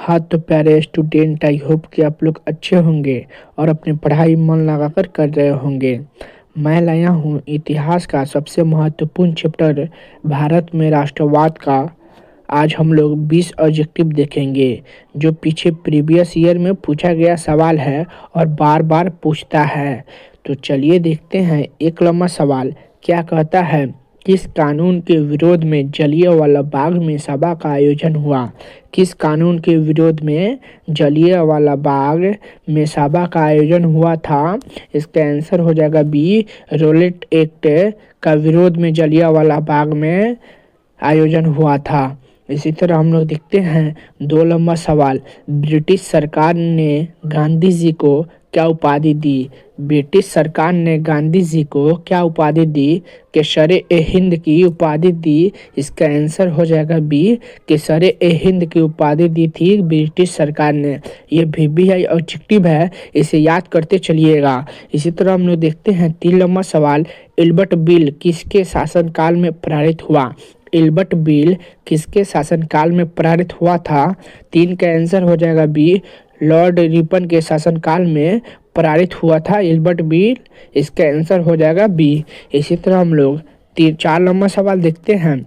हाँ तो प्यारे स्टूडेंट, आई होप कि आप लोग अच्छे होंगे और अपनी पढ़ाई मन लगाकर कर रहे होंगे। मैं लाया हूँ इतिहास का सबसे महत्वपूर्ण चैप्टर भारत में राष्ट्रवाद का। आज हम लोग 20 ऑब्जेक्टिव देखेंगे जो पीछे प्रीवियस ईयर में पूछा गया सवाल है और बार बार पूछता है। तो चलिए देखते हैं। एक लंबा सवाल क्या कहता है, किस कानून के विरोध में जलियांवाला बाग में सभा का आयोजन हुआ। किस कानून के विरोध में जलियांवाला बाग में सभा का आयोजन हुआ था। इसका आंसर हो जाएगा बी, रोलेट एक्ट का विरोध में जलियांवाला बाग में आयोजन हुआ था। इसी तरह हम लोग देखते हैं 2 लंबा सवाल, ब्रिटिश सरकार ने गांधी जी को क्या उपाधि दी। ब्रिटिश सरकार ने गांधी जी को क्या उपाधि दी। केसर-ए-हिंद की उपाधि दी। इसका आंसर हो जाएगा बी, केसर-ए-हिंद की उपाधि दी थी ब्रिटिश सरकार ने। ये VVI ऑब्जेक्टिव है, इसे याद करते चलिएगा। इसी तरह हम लोग देखते हैं 3 लंबा सवाल, इल्बर्ट बिल किसके शासनकाल में पारित हुआ। इल्बर्ट बिल किसके शासनकाल में पारित हुआ था। 3 का आंसर हो जाएगा बी, लॉर्ड रिपन के शासनकाल में पारित हुआ था इल्बर्ट बिल। इसका आंसर हो जाएगा बी। इसी तरह हम लोग 4 नंबर सवाल देखते हैं।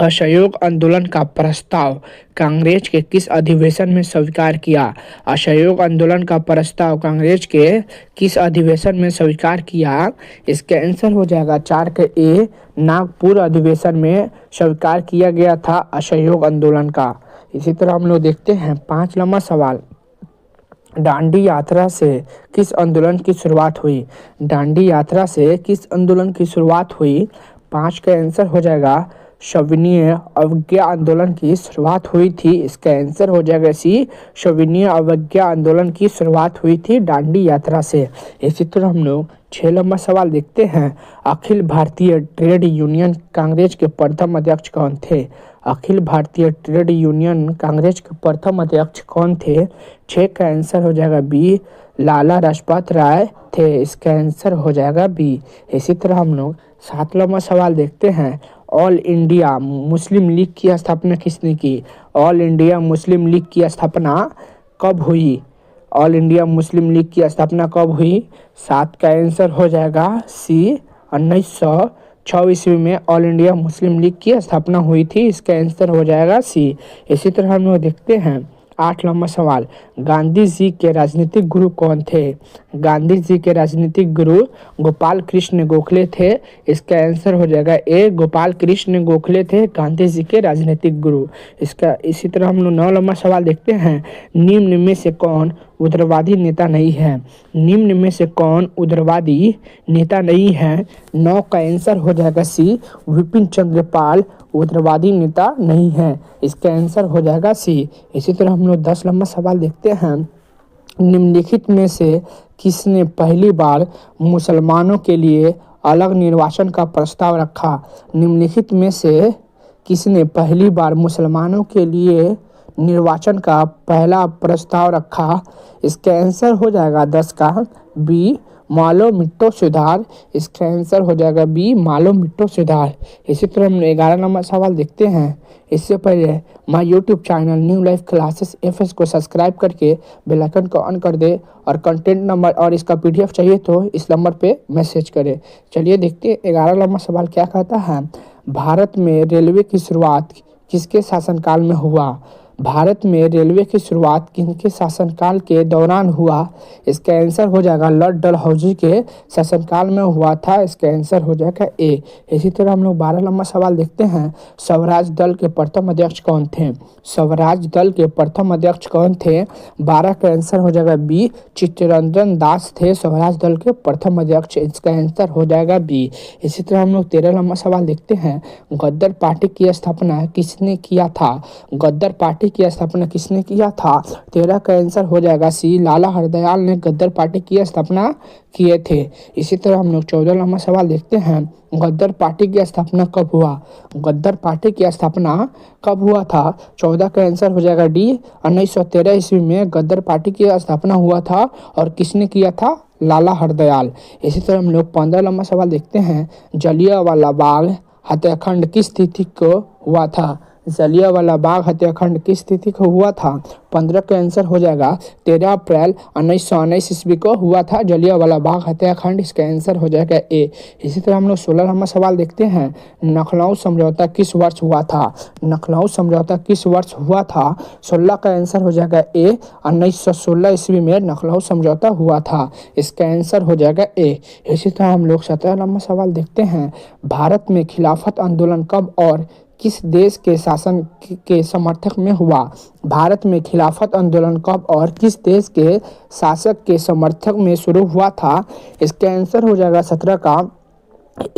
असहयोग आंदोलन का प्रस्ताव कांग्रेस के किस अधिवेशन में स्वीकार किया। असहयोग आंदोलन का प्रस्ताव कांग्रेस के किस अधिवेशन में स्वीकार किया। इसका आंसर हो जाएगा 4 के ए, नागपुर अधिवेशन में स्वीकार किया गया था असहयोग आंदोलन का। इसी तरह हम लोग देखते हैं 5 नंबर सवाल, दांडी यात्रा से किस आंदोलन की शुरुआत हुई। दांडी यात्रा से किस आंदोलन की शुरुआत हुई। 5 का आंसर हो जाएगा सविनय अवज्ञा आंदोलन की शुरुआत हुई थी। इसका आंसर हो जाएगा सी, सविनय अवज्ञा आंदोलन की शुरुआत हुई थी दांडी यात्रा से। इसी तरह हम लोग 6 नंबर सवाल देखते हैं। अखिल भारतीय ट्रेड यूनियन कांग्रेस के प्रथम अध्यक्ष कौन थे। अखिल भारतीय ट्रेड यूनियन कांग्रेस के प्रथम अध्यक्ष कौन थे। 6 का आंसर हो जाएगा बी, लाला लाजपत राय थे। इसका आंसर हो जाएगा बी। इसी तरह हम लोग 7 नंबर सवाल देखते हैं। ऑल इंडिया मुस्लिम लीग की स्थापना किसने की। ऑल इंडिया मुस्लिम लीग की स्थापना कब हुई। ऑल इंडिया मुस्लिम लीग की स्थापना कब हुई। 7 का आंसर हो जाएगा सी, 1906 ईस्वी में ऑल इंडिया मुस्लिम लीग की स्थापना हुई थी। इसका आंसर हो जाएगा सी। इसी तरह हम लोग देखते हैं 8 नंबर सवाल, गांधी जी के राजनीतिक गुरु कौन थे। गांधी जी के राजनीतिक गुरु गोपाल कृष्ण गोखले थे। इसका आंसर हो जाएगा ए, गोपाल कृष्ण गोखले थे गांधी जी के राजनीतिक गुरु। इसी तरह हम लोग 9 नंबर सवाल देखते हैं। निम्न में से कौन उग्रवादी नेता नहीं है। निम्न में से कौन उग्रवादी नेता नहीं है। 9 का आंसर हो जाएगा सी, विपिन चंद्र पाल उग्रवादी नेता नहीं है। इसका आंसर हो जाएगा सी। इसी तरह हम लोग 10 नंबर सवाल देखते हैं। निम्नलिखित में से किसने पहली बार मुसलमानों के लिए अलग निर्वाचन का प्रस्ताव रखा। निम्नलिखित में से किसने पहली बार मुसलमानों के लिए निर्वाचन का पहला प्रस्ताव रखा। इसका आंसर हो जाएगा 10 का बी, मालो मिट्टो सुधार। इसका आंसर हो जाएगा बी, मालो मिट्टो सुधार। इसी तरह हम 11 नंबर सवाल देखते हैं। इससे पहले my YouTube channel new life classes FS को सब्सक्राइब करके बेल आइकन को ऑन कर दे और कंटेंट नंबर और इसका PDF चाहिए तो इस नंबर पे मैसेज करें। चलिए देखते हैं 11 नंबर सवाल क्या कहता है। भारत में रेलवे की शुरुआत किसके शासनकाल में हुआ। भारत में रेलवे की शुरुआत किनके शासनकाल के दौरान हुआ। इसका आंसर हो जाएगा लॉर्ड डलहौजी के शासनकाल में हुआ था। इसका आंसर हो जाएगा ए। इसी तरह हम लोग 12 नंबर सवाल देखते हैं। स्वराज दल के प्रथम अध्यक्ष कौन थे। स्वराज दल के प्रथम अध्यक्ष कौन थे। 12 का आंसर हो जाएगा बी, चित्तरंजन दास थे स्वराज दल के प्रथम अध्यक्ष। इसका आंसर हो जाएगा बी। इसी तरह हम लोग 13 नंबर सवाल देखते हैं। गद्दर पार्टी की स्थापना किसने किया था। गद्दर पार्टी की स्थापना किसने किया था। 13 का आंसर हो जाएगा सी, लाला हरदयाल ने गद्दर पार्टी की स्थापना किए थे। इसी तरह हम लोग 14 नंबर सवाल देखते हैं। गद्दर पार्टी की स्थापना कब हुआ। गद्दर पार्टी की स्थापना कब हुआ था। 14 का आंसर हो जाएगा डी, 1913 ईस्वी में गद्दर पार्टी की स्थापना हुआ था और किसने किया था, लाला हरदयाल। इसी तरह हम लोग 15 नंबर सवाल देखते हैं। जलियांवाला बाग हत्याकांड किस तिथि को हुआ था। जलियांवाला बाग हत्याकांड किस तिथि को हुआ था? 15 का आंसर हो जाएगा 13 अप्रैल 1919 ईस्वी को हुआ था जलियांवाला बाग हत्याकांड। इसका आंसर हो जाएगा ए। इसी तरह हम लोग 16 नंबर सवाल देखते हैं। लखनऊ समझौता किस वर्ष हुआ था? लखनऊ समझौता किस वर्ष हुआ था? 16 का आंसर हो जाएगा ए। 1916 ईस्वी में लखनऊ समझौता हुआ था। इसका आंसर हो जाएगा ए। इसी तरह हम लोग 17 नंबर सवाल देखते हैं। भारत में खिलाफत आंदोलन कब और किस देश के शासन के समर्थक में हुआ? भारत में खिलाफत आंदोलन कब और किस देश के शासक के समर्थक में शुरू हुआ था? इसका आंसर हो जाएगा 17 का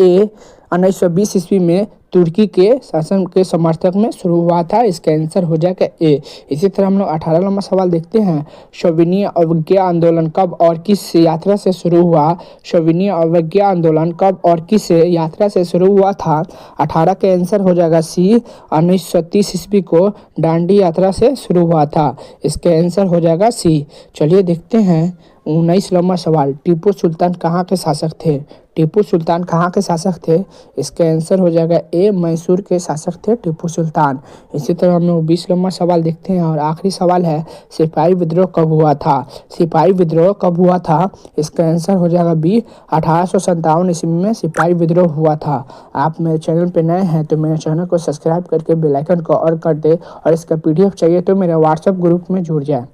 ए। 1920 ईस्वी में तुर्की के शासन के समर्थक में शुरू हुआ था। इसका आंसर हो जाएगा ए। इसी तरह हम लोग 18 नंबर सवाल देखते हैं। सविनय अवज्ञा आंदोलन कब और किस यात्रा से शुरू हुआ? सविनय अवज्ञा आंदोलन कब और किस यात्रा से शुरू हुआ था? 18 का आंसर हो जाएगा सी। 1930 ईस्वी को दांडी यात्रा से शुरू हुआ था। इसका आंसर हो जाएगा सी। चलिए देखते हैं 19 नंबर सवाल। टीपू सुल्तान कहाँ के शासक थे? टीपू सुल्तान कहाँ के शासक थे? इसका आंसर हो जाएगा ए। मैसूर के शासक थे टीपू सुल्तान। इसी तरह हम लोग 20 नंबर सवाल देखते हैं और आखिरी सवाल है सिपाही विद्रोह कब हुआ था? सिपाही विद्रोह कब हुआ था? इसका आंसर हो जाएगा बी। 1857 ईस्वी में सिपाही विद्रोह हुआ था। आप मेरे चैनल पर नए हैं तो मेरे चैनल को सब्सक्राइब करके बेल आइकन को ऑन कर दे और इसका PDF चाहिए तो मेरे व्हाट्सएप ग्रुप में जुड़ जाए।